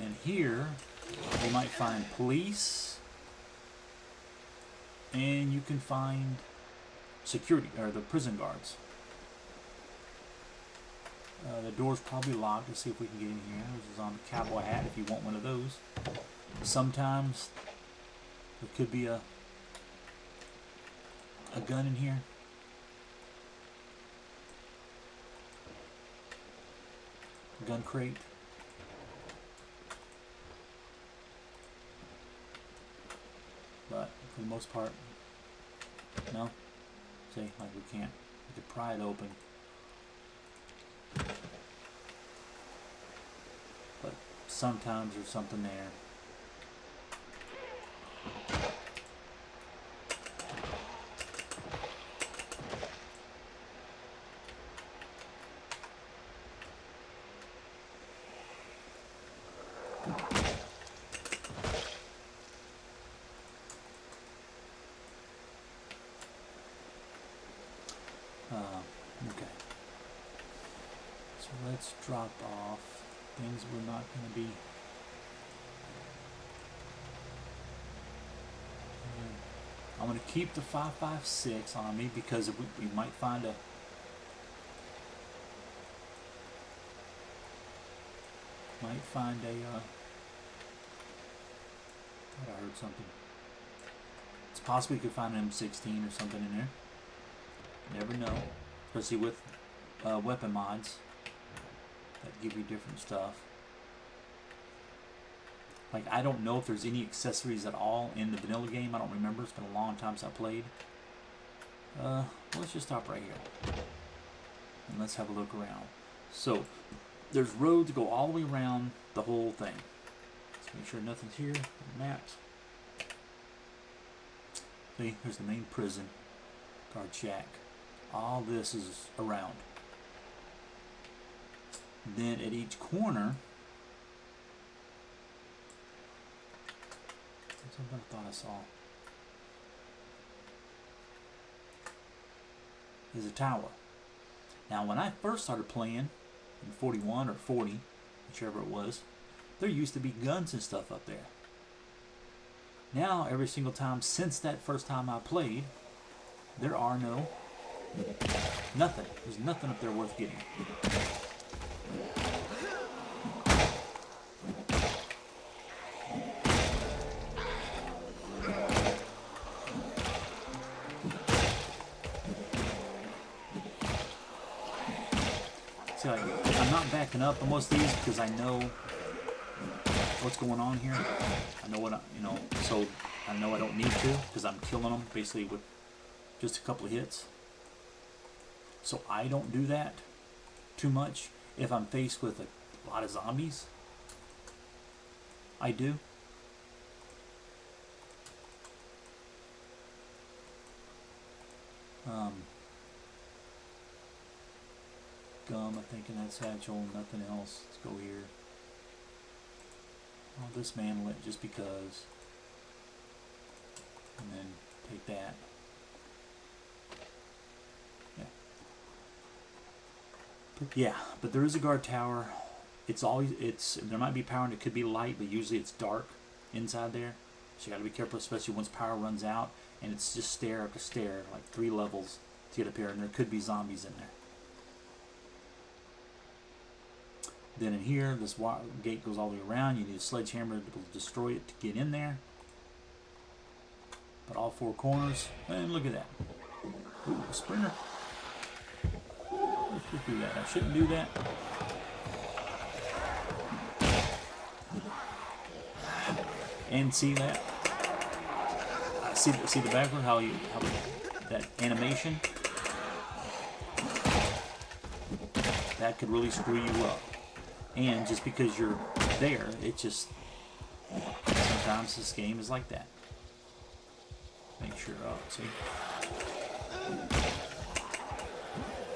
And here you might find police, and you can find security, or the prison guards. The door's probably locked. Let's see if we can get in here. This is on the cowboy hat if you want one of those. Sometimes there could be a gun in here. Gun crate. But for the most part, no. See, like we can't. We could pry it open. But sometimes there's something there. Okay. So let's drop off things we're not going to be. I'm going to keep the 5.56 on me because we might find a. I thought I heard something. It's possible you could find an M16 or something in there. Never know, especially with weapon mods that give you different stuff. Like, I don't know if there's any accessories at all in the vanilla game. I don't remember. It's been a long time since I played. Let's just stop right here and let's have a look around. So there's roads that go all the way around the whole thing. Let's make sure nothing's here. Maps. See, here's the main prison, guard shack. All this is around. Then at each corner, something I thought I saw, is a tower. Now, when I first started playing in 41 or 40, whichever it was, there used to be guns and stuff up there. Now, every single time since that first time I played, there are nothing. There's nothing up there worth getting. See, like, I'm not backing up on most of these because I know what's going on here. I know what so I know I don't need to because I'm killing them basically with just a couple of hits. So I don't do that too much. If I'm faced with a lot of zombies, I do. Gum, I think, in that satchel. Nothing else. Let's go here. I'll dismantle it just because. And then take that. Yeah, but there is a guard tower it's always there might be power and it could be light, but usually it's dark inside there. So you got to be careful, especially once power runs out, and it's just stair after stair, like 3 levels to get up here, and there could be zombies in there. Then in here, this gate goes all the way around. You need a sledgehammer to destroy it to get in there. But all 4 corners, and look at that. Ooh, a sprinter. Let's just do that. I shouldn't do that. And see that? See the backward, how that animation? That could really screw you up. And just because you're there, it just, sometimes this game is like that. Make sure, see?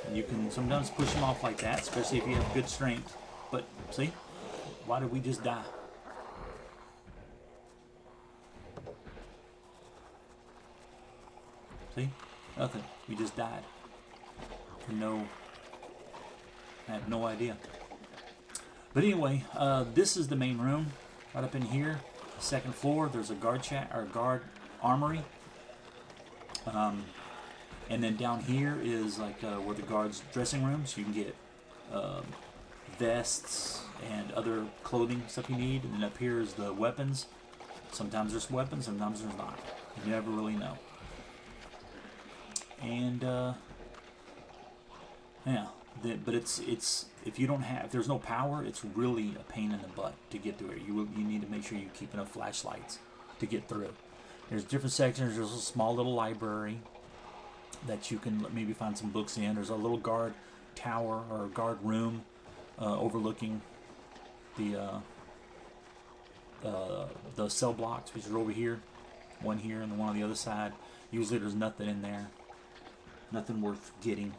And you can sometimes push them off like that, especially if you have good strength. But, see? Why did we just die? See? Nothing. We just died. For no... I have no idea. But anyway, this is the main room. Right up in here. 2nd floor. There's a guard armory. And then down here is like where the guards' dressing room. So you can get vests and other clothing stuff you need. And then up here is the weapons. Sometimes there's weapons, sometimes there's not. You never really know. And yeah, but it's if you don't have, if there's no power, it's really a pain in the butt to get through it. You need to make sure you keep enough flashlights to get through. There's different sections. There's a small little library that you can maybe find some books in. There's a little guard tower or guard room overlooking the cell blocks, which are over here, one here and the one on the other side. Usually there's nothing in there, nothing worth getting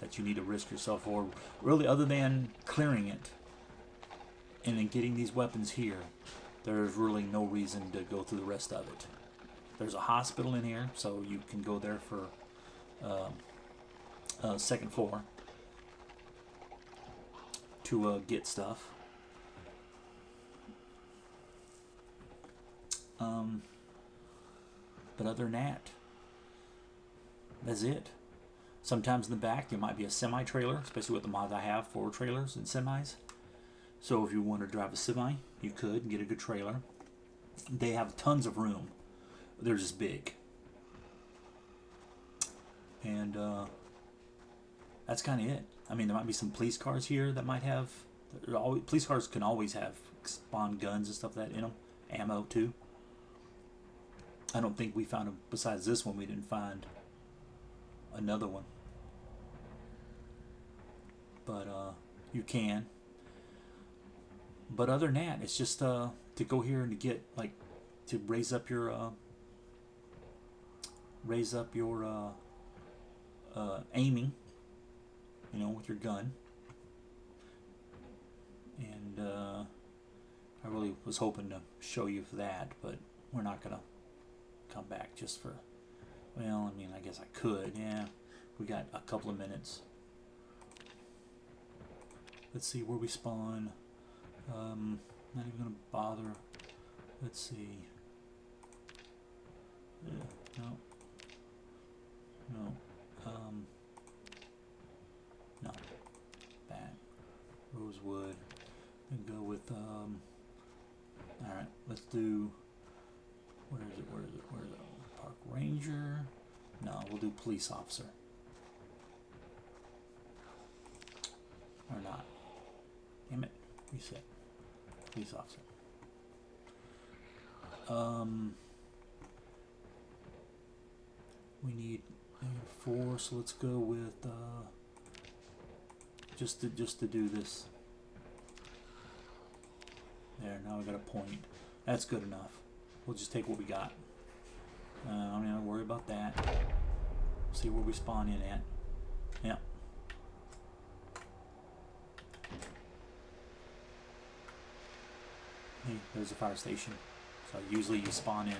that you need to risk yourself for, really, other than clearing it and then getting these weapons here. There's really no reason to go through the rest of it. There's a hospital in here, so you can go there for 2nd floor to get stuff. But other than that, that's it. Sometimes in the back there might be a semi-trailer, especially with the mods I have for trailers and semis. So if you want to drive a semi, you could and get a good trailer. They have tons of room. They're just big. And that's kind of it. I mean, there might be some police cars here that might have... police cars can always have spawn guns and stuff like that in them. Ammo too. I don't think we found them. Besides this one, we didn't find another one. But you can. But other than that, it's just to go here and to get, like, to raise up your aiming, you know, with your gun. And I really was hoping to show you that, but we're not gonna come back just for, well, I mean, I guess I could. Yeah, we got a couple of minutes. Let's see where we spawn. Not even gonna bother. Let's see. No. No. That. Rosewood. And go with alright, let's do, where is it? Park Ranger? No, we'll do police officer. Or not. Damn it. Reset. Police officer. We need 4, so let's go with just to do this. There, now we got a point. That's good enough. We'll just take what we got. I don't even worry about that. See where we spawn in at. Yep. Hey, there's a fire station. So usually you spawn in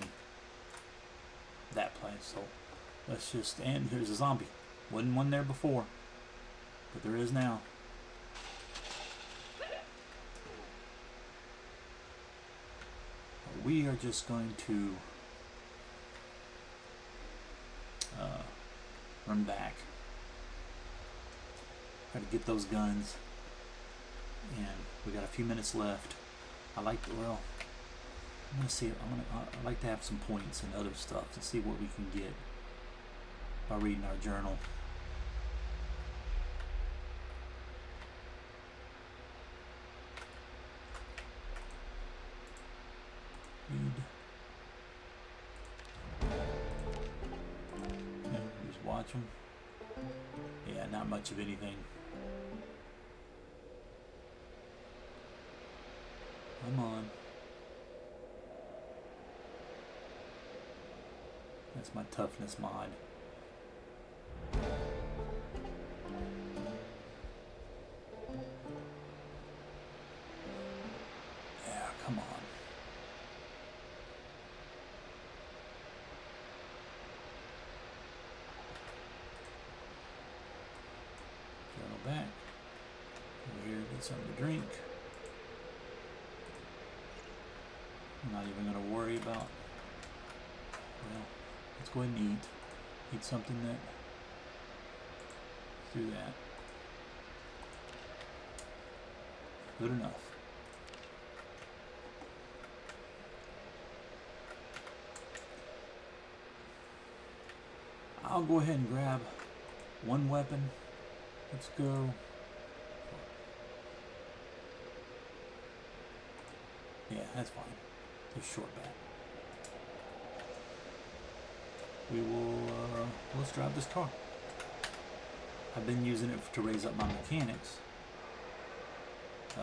that place. So let's just, and here's a zombie. Wasn't one there before, but there is now. we are just going to run back. Try to get those guns. And we got a few minutes left. I'm gonna see. I'd like to have some points and other stuff to see what we can get by reading our journal. Just watch them. Yeah, not much of anything. Come on. That's my toughness mod. Yeah, come on. Go back. Over here, get something to drink. I'm not even going to worry about, well, let's go ahead and eat. Eat something that, do that. Good enough. I'll go ahead and grab one weapon. Let's go. Yeah, that's fine. Just short back. We will, let's drive this car. I've been using it to raise up my mechanics.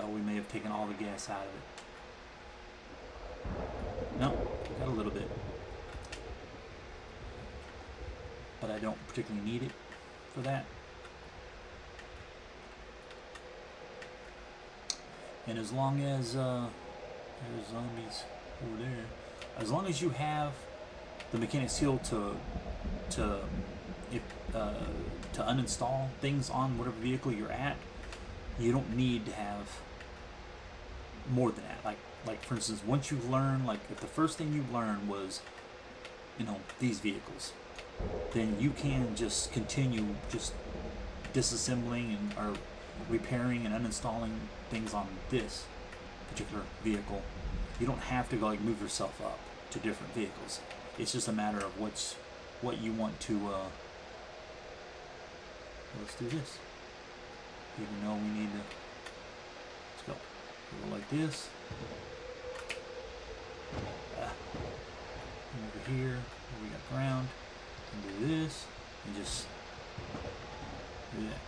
We may have taken all the gas out of it. No, got a little bit. But I don't particularly need it for that. And as long as, there's zombies over there. As long as you have the mechanic skill to uninstall things on whatever vehicle you're at, you don't need to have more than that. Like for instance, once you learn, like if the first thing you learn was, these vehicles, then you can just continue just disassembling or repairing and uninstalling things on this particular vehicle. You don't have to go move yourself up to different vehicles. It's just a matter of what you want to. Let's do this. Even though we need to. Let's go. Go like this. Over here, where we got ground, and do this, and just do that.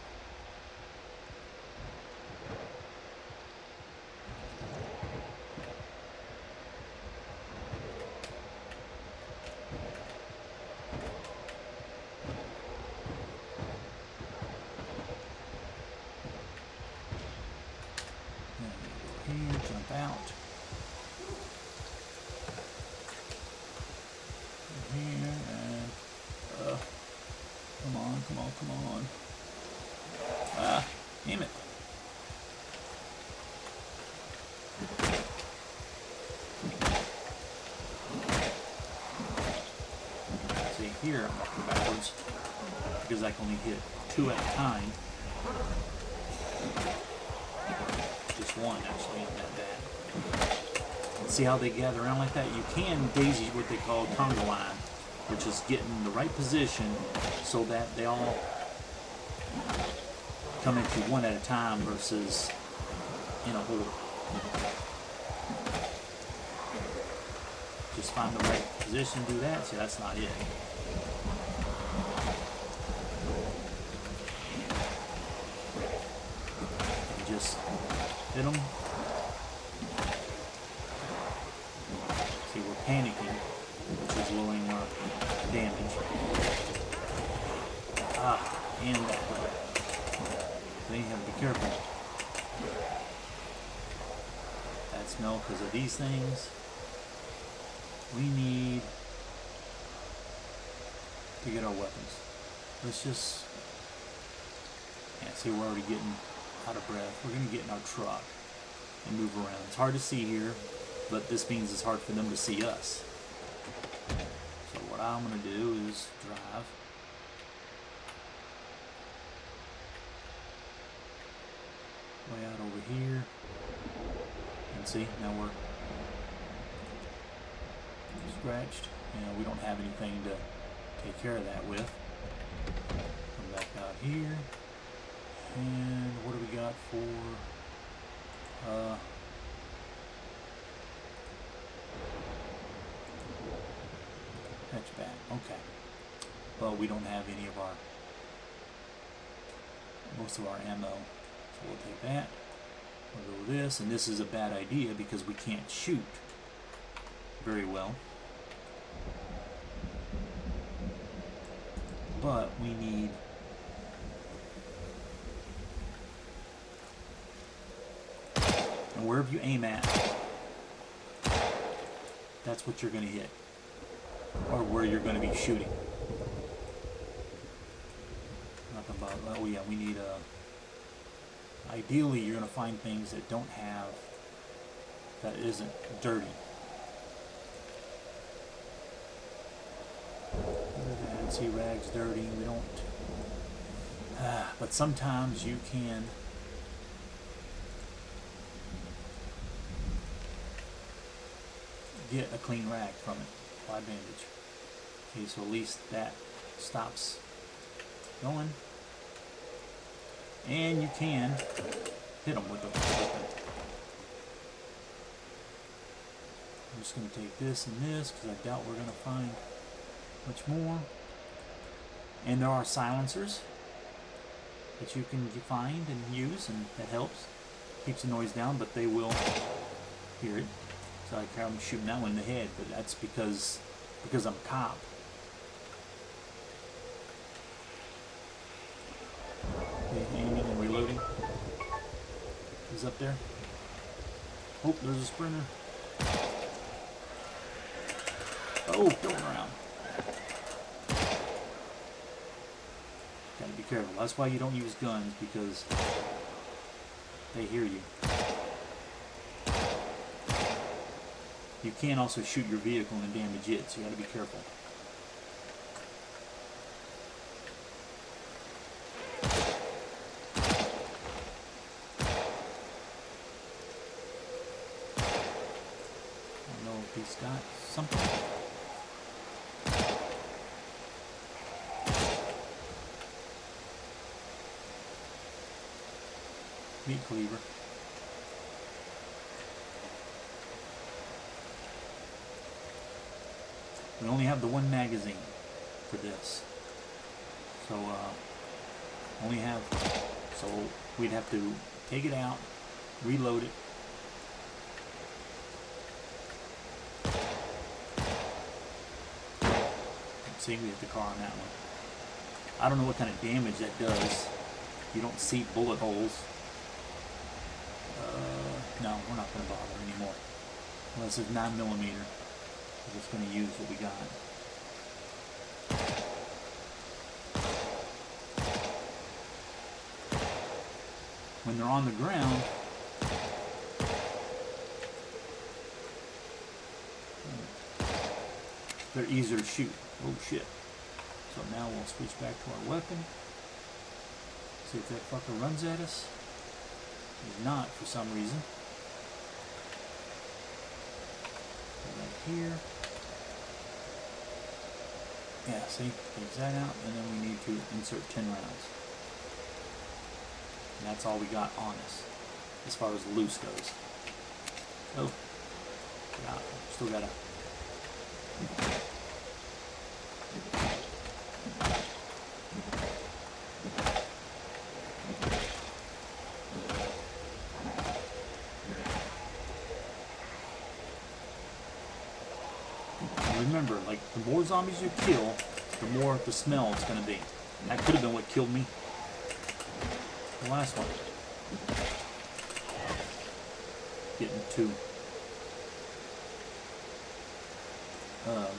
Jump out. Here and come on. Ah, damn it. See here, I'm walking backwards because I can only hit 2 at a time. Just one actually, ain't that bad. See how they gather around like that? You can daisy what they call conga line, which is getting the right position so that they all come into one at a time versus in a horde. Just find the right position, do that. See, that's not it. And just hit them. See, we're panicking, which is lowering our damage. And that way. So you have to be careful. That's no, because of these things. We need to get our weapons. Let's just, see, we're already getting out of breath. We're going to get in our truck and move around. It's hard to see here but this means it's hard for them to see us. So what I'm going to do is drive way out over here, and see, now we're scratched. We don't have anything to take care of that with. Come back out here, and what do we got for hatchback? Okay, well, we don't have any of most of our ammo, so we'll take that. We'll go with this, and this is a bad idea because we can't shoot very well. But we need and wherever you aim at, that's what you're going to hit, or where you're going to be shooting. Nothing about, oh yeah, we need ideally you're going to find things that don't have, that isn't dirty. See, rag's dirty, we don't, but sometimes you can get a clean rag from it by bandage. Okay, so at least that stops going, and you can hit them with the weapon. I'm just going to take this and this because I doubt we're going to find much more. And there are silencers that you can find and use, and that helps. Keeps the noise down, but they will hear it. So like I'm shooting that one in the head, but that's because I'm a cop. Okay, aiming and reloading. He's up there. Oh, there's a sprinter. Oh, going around. Gotta be careful. That's why you don't use guns, because they hear you. You can also shoot your vehicle and damage it, so you gotta be careful. I don't know if he's got something. Meat cleaver. We only have the one magazine for this, so so we'd have to take it out, reload it. See, we hit the car on that one. I don't know what kind of damage that does. You don't see bullet holes. No, we're not going to bother anymore. Unless it's 9mm. We're just going to use what we got. When they're on the ground, they're easier to shoot. Oh shit. So now we'll switch back to our weapon. See if that fucker runs at us. He's not for some reason. Right here. Yeah, see, takes that out, and then we need to insert 10 rounds. And that's all we got on us, as far as loose goes. Oh, yeah, still gotta. Remember, like, the more zombies you kill, the more the smell it's going to be. And that could have been what killed me the last one.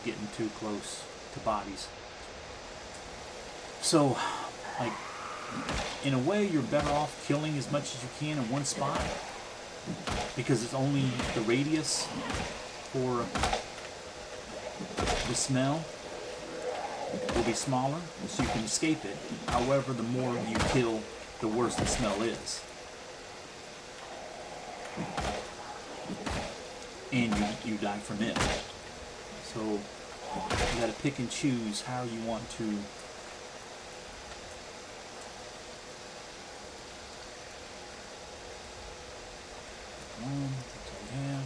Getting too close to bodies. So, like, in a way, you're better off killing as much as you can in one spot, because it's only the radius for the smell will be smaller, so you can escape it. However, the more you kill, the worse the smell is. And you die from it. So you gotta pick and choose how you want to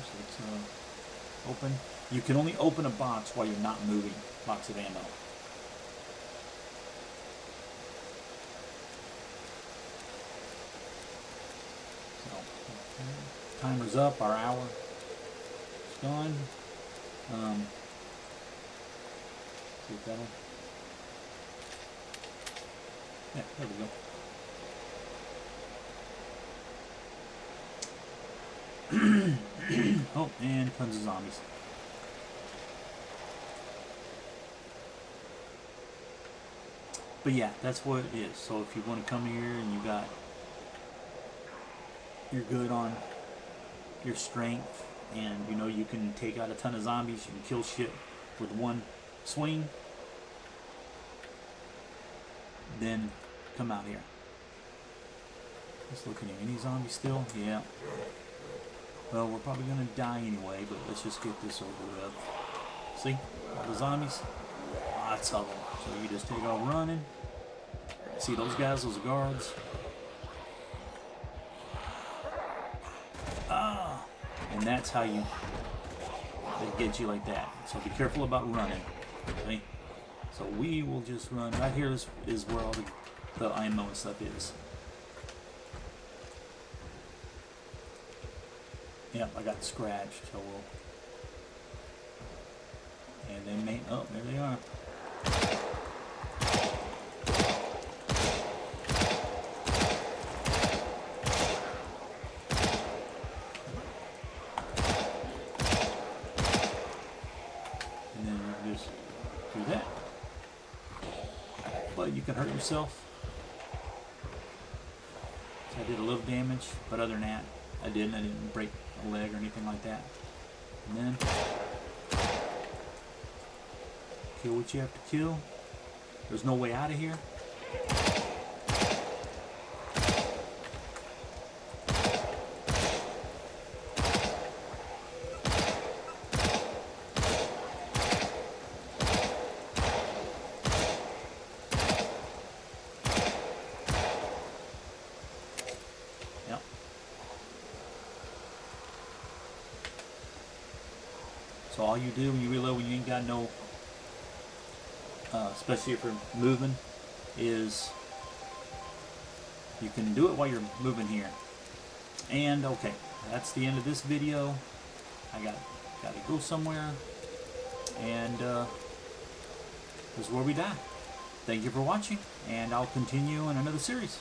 so let's open. You can only open a box while you're not moving. Box of ammo. So, timer's up. Our hour is gone. See if that'll. Yeah, there we go. Oh, and tons of zombies. But yeah, that's what it is. So if you want to come here and you're good on your strength, and you know you can take out a ton of zombies, you can kill shit with one swing, then come out here. Let's look at any zombies still. Yeah. Well, we're probably going to die anyway, but let's just get this over with. See? All the zombies? Lots of them. So you just take off running. See those guys, those guards? Ah! And that's how they get you like that. So be careful about running. See? So we will just run. Right here is where all the ammo and stuff is. Yep, I got scratched, so we'll. And they may. Oh, there they are. And then you just do that. But you can hurt yourself. So I did a little damage, but other than that, I didn't break a leg or anything like that. And then kill what you have to kill. There's no way out of here. Yep. So all you do when you reload, when you ain't got no, especially if you're moving, is you can do it while you're moving here. And okay, that's the end of this video. I gotta go somewhere, and this is where we die. Thank you for watching, and I'll continue in another series.